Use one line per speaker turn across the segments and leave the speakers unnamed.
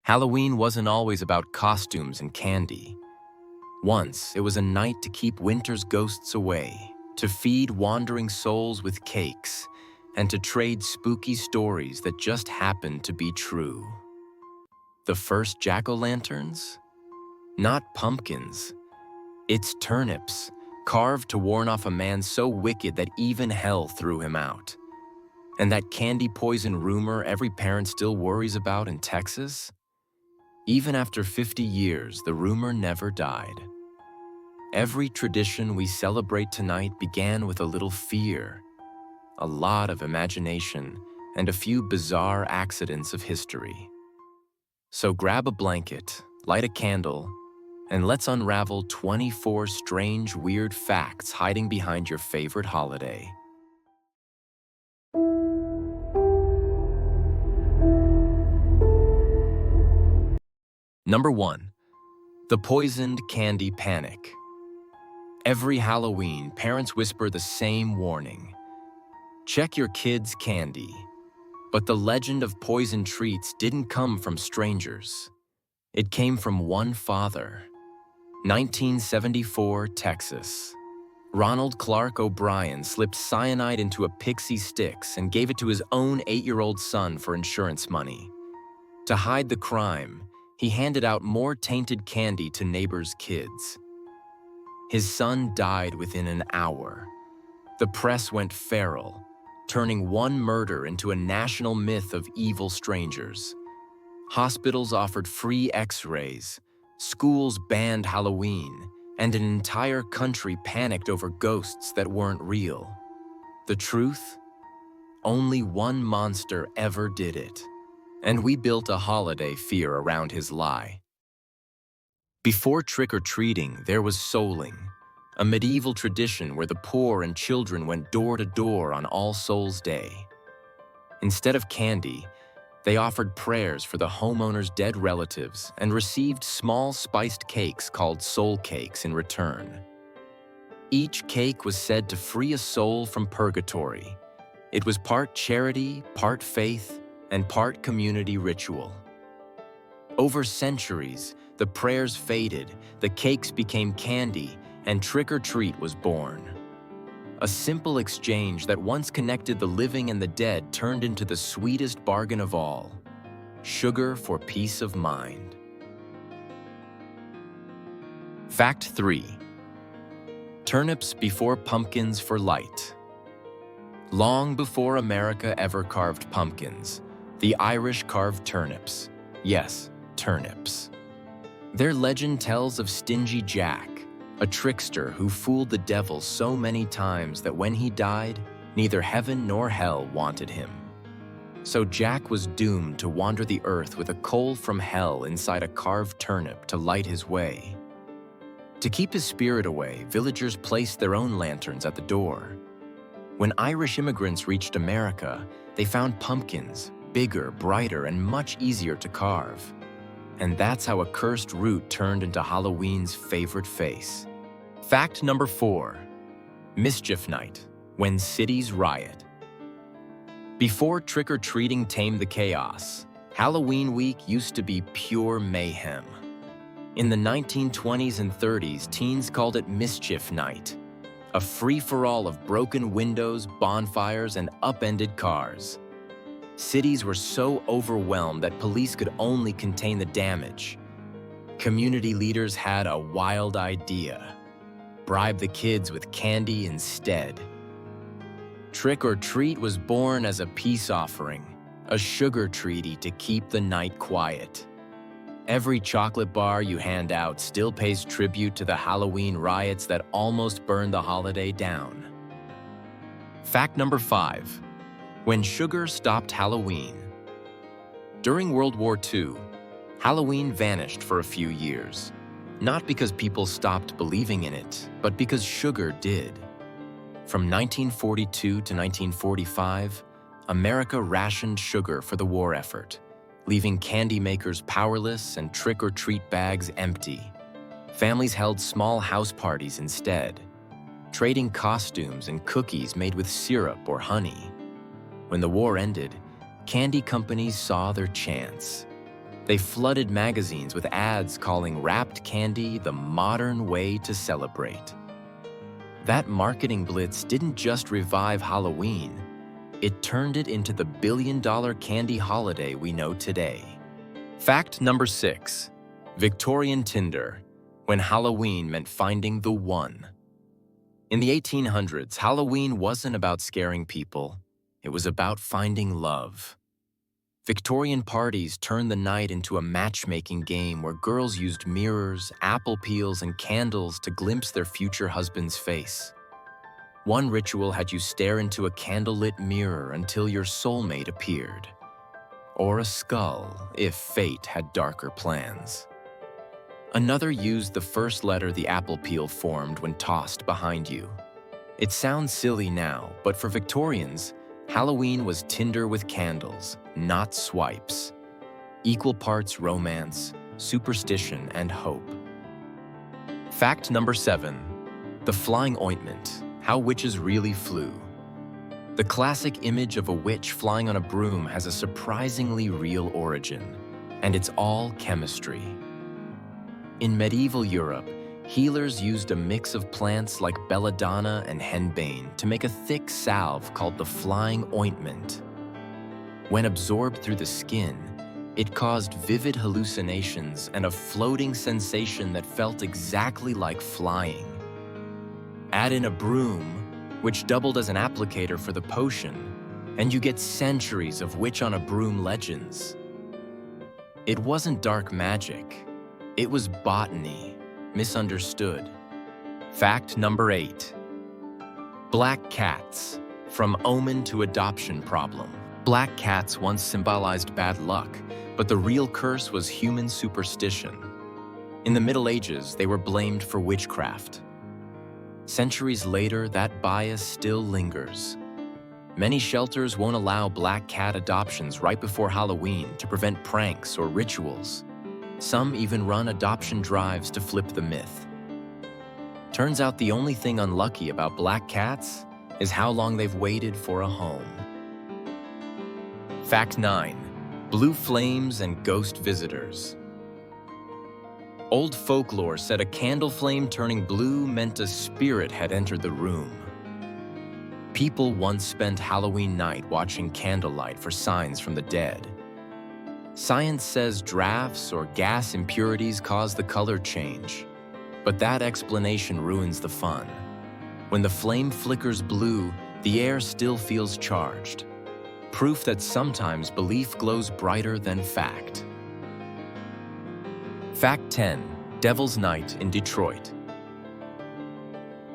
Halloween wasn't always about costumes and candy. Once, it was a night to keep winter's ghosts away, to feed wandering souls with cakes, and to trade spooky stories that just happened to be true. The first jack-o'-lanterns? Not pumpkins. It's turnips, carved to warn off a man so wicked that even hell threw him out. And that candy poison rumor every parent still worries about in Texas? Even after 50 years, the rumor never died. Every tradition we celebrate tonight began with a little fear, a lot of imagination, and a few bizarre accidents of history. So grab a blanket, light a candle, and let's unravel 24 strange, weird facts hiding behind your favorite holiday. Number 1. The poisoned candy panic. Every Halloween, parents whisper the same warning. Check your kids' candy. But the legend of poisoned treats didn't come from strangers. It came from one father. 1974, Texas. Ronald Clark O'Brien slipped cyanide into a Pixie Stix and gave it to his own 8-year-old son for insurance money. To hide the crime, he handed out more tainted candy to neighbors' kids. His son died within an hour. The press went feral, turning one murder into a national myth of evil strangers. Hospitals offered free X-rays, schools banned Halloween, and an entire country panicked over ghosts that weren't real. The truth? Only one monster ever did it. And we built a holiday fear around his lie. Before trick-or-treating, there was souling, a medieval tradition where the poor and children went door to door on All Souls' Day. Instead of candy, they offered prayers for the homeowner's dead relatives and received small spiced cakes called soul cakes in return. Each cake was said to free a soul from purgatory. It was part charity, part faith, and part community ritual. Over centuries, the prayers faded, the cakes became candy, and trick-or-treat was born. A simple exchange that once connected the living and the dead turned into the sweetest bargain of all: sugar for peace of mind. Fact 3. Turnips before pumpkins for light. Long before America ever carved pumpkins, the Irish carved turnips. Yes, turnips. Their legend tells of Stingy Jack, a trickster who fooled the devil so many times that when he died, neither heaven nor hell wanted him. So Jack was doomed to wander the earth with a coal from hell inside a carved turnip to light his way. To keep his spirit away, villagers placed their own lanterns at the door. When Irish immigrants reached America, they found pumpkins, bigger, brighter, and much easier to carve. And that's how a cursed root turned into Halloween's favorite face. Fact number 4. Mischief Night, when cities riot. Before trick-or-treating tamed the chaos, Halloween week used to be pure mayhem. In the 1920s and 30s, teens called it Mischief Night, a free-for-all of broken windows, bonfires, and upended cars. Cities were so overwhelmed that police could only contain the damage. Community leaders had a wild idea: bribe the kids with candy instead. Trick or Treat was born as a peace offering, a sugar treaty to keep the night quiet. Every chocolate bar you hand out still pays tribute to the Halloween riots that almost burned the holiday down. Fact number 5. When sugar stopped Halloween. During World War II, Halloween vanished for a few years. Not because people stopped believing in it, but because sugar did. From 1942 to 1945, America rationed sugar for the war effort, leaving candy makers powerless and trick-or-treat bags empty. Families held small house parties instead, trading costumes and cookies made with syrup or honey. When the war ended, candy companies saw their chance. They flooded magazines with ads calling wrapped candy the modern way to celebrate. That marketing blitz didn't just revive Halloween, it turned it into the billion-dollar candy holiday we know today. Fact number 6. Victorian Tinder, when Halloween meant finding the one. In the 1800s, Halloween wasn't about scaring people. It was about finding love. Victorian parties turned the night into a matchmaking game where girls used mirrors, apple peels, and candles to glimpse their future husband's face. One ritual had you stare into a candlelit mirror until your soulmate appeared. Or a skull, if fate had darker plans. Another used the first letter the apple peel formed when tossed behind you. It sounds silly now, but for Victorians, Halloween was Tinder with candles, not swipes. Equal parts romance, superstition, and hope. Fact number 7. The flying ointment, how witches really flew. The classic image of a witch flying on a broom has a surprisingly real origin, and it's all chemistry. In medieval Europe, healers used a mix of plants like belladonna and henbane to make a thick salve called the flying ointment. When absorbed through the skin, it caused vivid hallucinations and a floating sensation that felt exactly like flying. Add in a broom, which doubled as an applicator for the potion, and you get centuries of witch on a broom legends. It wasn't dark magic. It was botany, misunderstood. Fact number 8. Black cats, from omen to adoption problem. Black cats once symbolized bad luck, but the real curse was human superstition. In the Middle Ages, they were blamed for witchcraft. Centuries later, that bias still lingers. Many shelters won't allow black cat adoptions right before Halloween to prevent pranks or rituals. Some even run adoption drives to flip the myth. Turns out the only thing unlucky about black cats is how long they've waited for a home. Fact 9. Blue flames and ghost visitors. Old folklore said a candle flame turning blue meant a spirit had entered the room. People once spent Halloween night watching candlelight for signs from the dead. Science says drafts or gas impurities cause the color change, but that explanation ruins the fun. When the flame flickers blue, the air still feels charged. Proof that sometimes belief glows brighter than fact. Fact 10. Devil's Night in Detroit.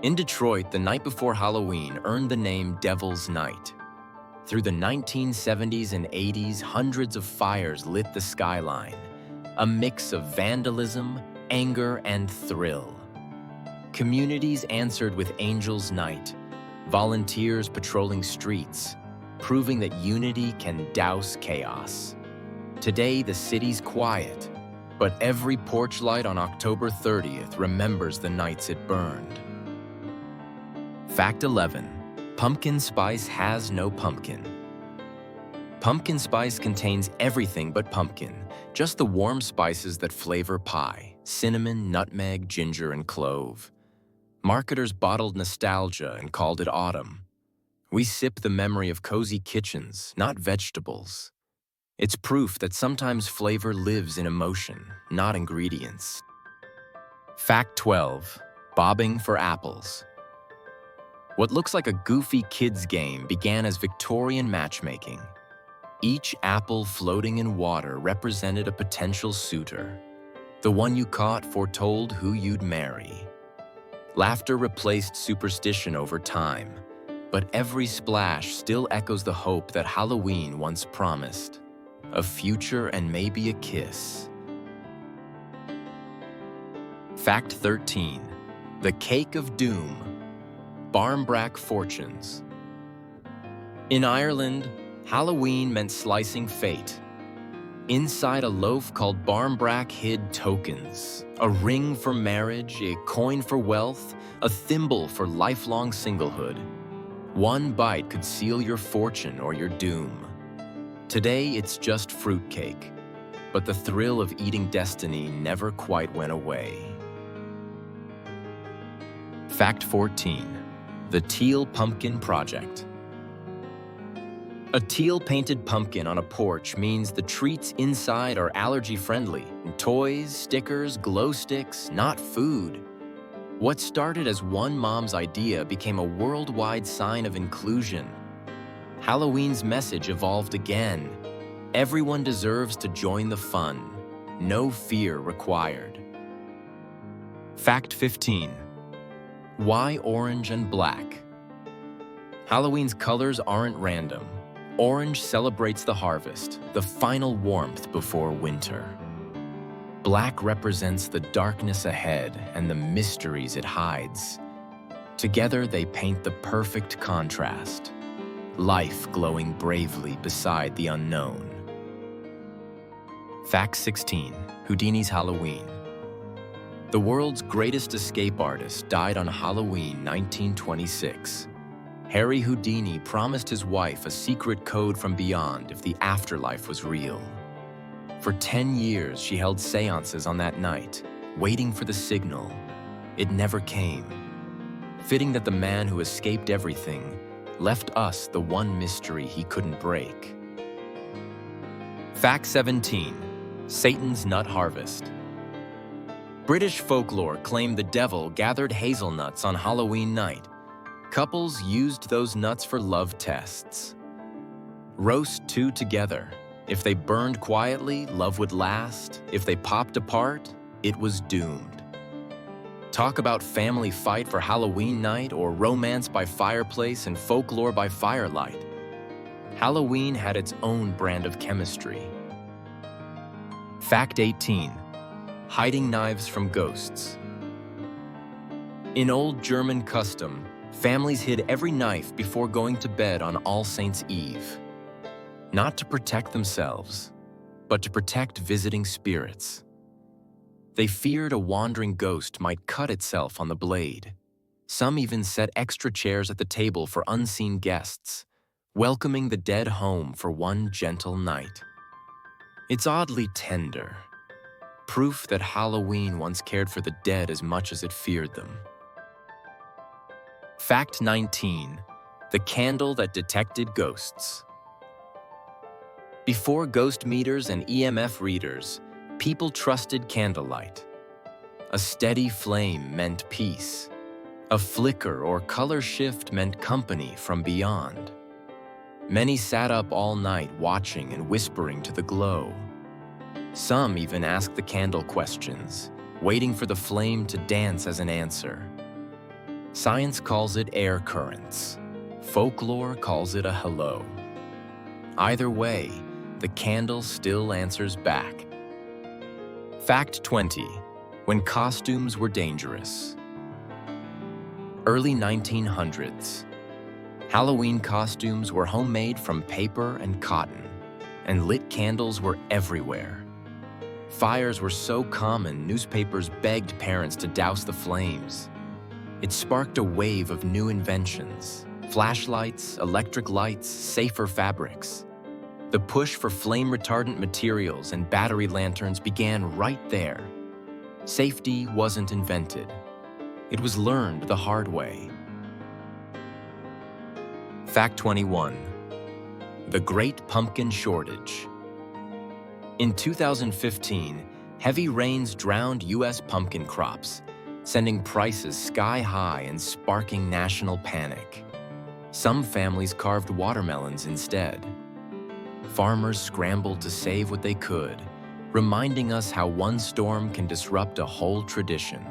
In Detroit, the night before Halloween earned the name Devil's Night. Through the 1970s and 80s, hundreds of fires lit the skyline, a mix of vandalism, anger, and thrill. Communities answered with Angels' Night, volunteers patrolling streets, proving that unity can douse chaos. Today, the city's quiet, but every porch light on October 30th remembers the nights it burned. Fact 11. Pumpkin spice has no pumpkin. Pumpkin spice contains everything but pumpkin, just the warm spices that flavor pie: cinnamon, nutmeg, ginger, and clove. Marketers bottled nostalgia and called it autumn. We sip the memory of cozy kitchens, not vegetables. It's proof that sometimes flavor lives in emotion, not ingredients. Fact 12. Bobbing for apples. What looks like a goofy kids game began as Victorian matchmaking. Each apple floating in water represented a potential suitor. The one you caught foretold who you'd marry. Laughter replaced superstition over time, but every splash still echoes the hope that Halloween once promised: a future and maybe a kiss. Fact 13. The Cake of Doom. Barmbrack fortunes. In Ireland, Halloween meant slicing fate. Inside a loaf called barmbrack hid tokens: a ring for marriage, a coin for wealth, a thimble for lifelong singlehood. One bite could seal your fortune or your doom. Today, it's just fruitcake. but the thrill of eating destiny never quite went away. Fact 14. The Teal Pumpkin Project. A teal-painted pumpkin on a porch means the treats inside are allergy-friendly. Toys, stickers, glow sticks, not food. What started as one mom's idea became a worldwide sign of inclusion. Halloween's message evolved again. Everyone deserves to join the fun. No fear required. Fact 15. Why orange and black? Halloween's colors aren't random. Orange celebrates the harvest, the final warmth before winter. Black represents the darkness ahead and the mysteries it hides. Together, they paint the perfect contrast. Life glowing bravely beside the unknown. Fact 16. Houdini's Halloween. The world's greatest escape artist died on Halloween 1926. Harry Houdini promised his wife a secret code from beyond if the afterlife was real. For 10 years, she held seances on that night, waiting for the signal. It never came. Fitting that the man who escaped everything left us the one mystery he couldn't break. Fact 17. Satan's Nut Harvest. British folklore claimed the devil gathered hazelnuts on Halloween night. Couples used those nuts for love tests. Roast two together. If they burned quietly, love would last. If they popped apart, it was doomed. Talk about family fight for Halloween night or romance by fireplace and folklore by firelight. Halloween had its own brand of chemistry. Fact 18. Hiding knives from ghosts. In old German custom, families hid every knife before going to bed on All Saints' Eve. Not to protect themselves, but to protect visiting spirits. They feared a wandering ghost might cut itself on the blade. Some even set extra chairs at the table for unseen guests, welcoming the dead home for one gentle night. It's oddly tender, proof that Halloween once cared for the dead as much as it feared them. Fact 19. The candle that detected ghosts. Before ghost meters and EMF readers, people trusted candlelight. A steady flame meant peace. A flicker or color shift meant company from beyond. Many sat up all night watching and whispering to the glow. Some even asked the candle questions, waiting for the flame to dance as an answer. Science calls it air currents. Folklore calls it a hello. Either way, the candle still answers back. Fact 20. When costumes were dangerous. Early 1900s. Halloween costumes were homemade from paper and cotton, and lit candles were everywhere. Fires were so common, newspapers begged parents to douse the flames. It sparked a wave of new inventions: flashlights, electric lights, safer fabrics. The push for flame-retardant materials and battery lanterns began right there. Safety wasn't invented. It was learned the hard way. Fact 21. The Great Pumpkin Shortage. In 2015, heavy rains drowned U.S. pumpkin crops, sending prices sky-high and sparking national panic. Some families carved watermelons instead. Farmers scrambled to save what they could, reminding us how one storm can disrupt a whole tradition.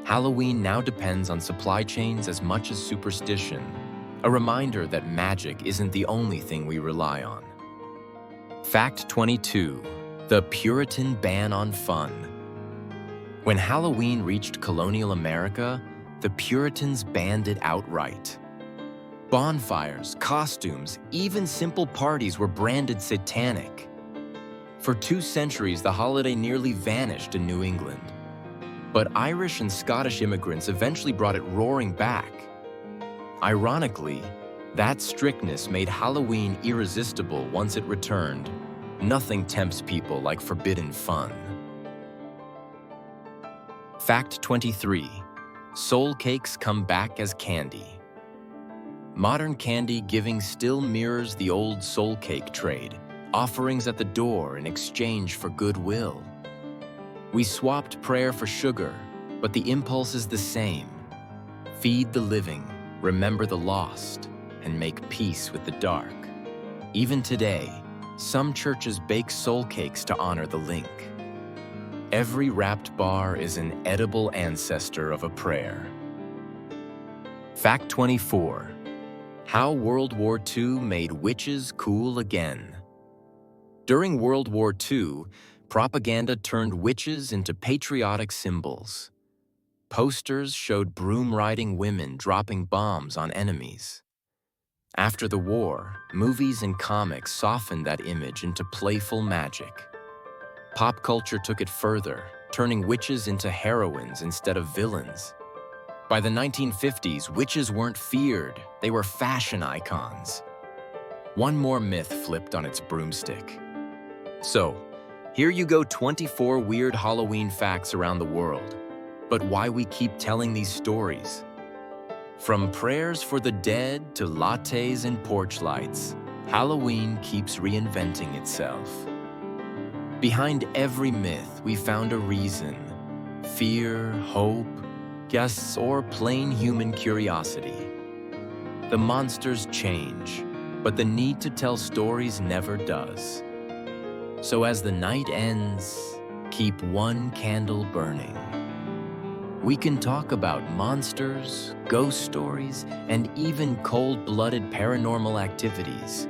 Halloween now depends on supply chains as much as superstition, a reminder that magic isn't the only thing we rely on. Fact 22. The Puritan ban on fun. When Halloween reached colonial America, the Puritans banned it outright. Bonfires, costumes, even simple parties were branded satanic. For 2 centuries, the holiday nearly vanished in New England. But Irish and Scottish immigrants eventually brought it roaring back. Ironically, that strictness made Halloween irresistible once it returned. Nothing tempts people like forbidden fun. Fact 23. Soul cakes come back as candy. Modern candy giving still mirrors the old soul cake trade, offerings at the door in exchange for goodwill. We swapped prayer for sugar, but the impulse is the same. Feed the living, remember the lost, and make peace with the dark. Even today, some churches bake soul cakes to honor the link. Every wrapped bar is an edible ancestor of a prayer. Fact 24. How World War II made witches cool again. During World War II, propaganda turned witches into patriotic symbols. Posters showed broom-riding women dropping bombs on enemies. After the war, movies and comics softened that image into playful magic. Pop culture took it further, turning witches into heroines instead of villains. By the 1950s, witches weren't feared, they were fashion icons. One more myth flipped on its broomstick. So, here you go, 24 weird Halloween facts around the world. But why we keep telling these stories? From prayers for the dead to lattes and porch lights, Halloween keeps reinventing itself. Behind every myth, we found a reason. Fear, hope, guests, or plain human curiosity. The monsters change, but the need to tell stories never does. So as the night ends, keep one candle burning. We can talk about monsters, ghost stories, and even cold-blooded paranormal activities.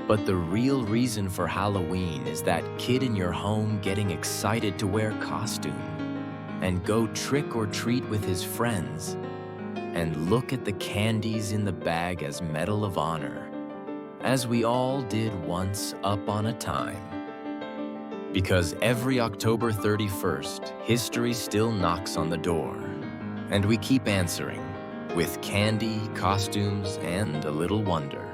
But the real reason for Halloween is that kid in your home getting excited to wear costume and go trick or treat with his friends and look at the candies in the bag as Medal of Honor, as we all did once upon a time. Because every October 31st, history still knocks on the door, and we keep answering with candy, costumes, and a little wonder.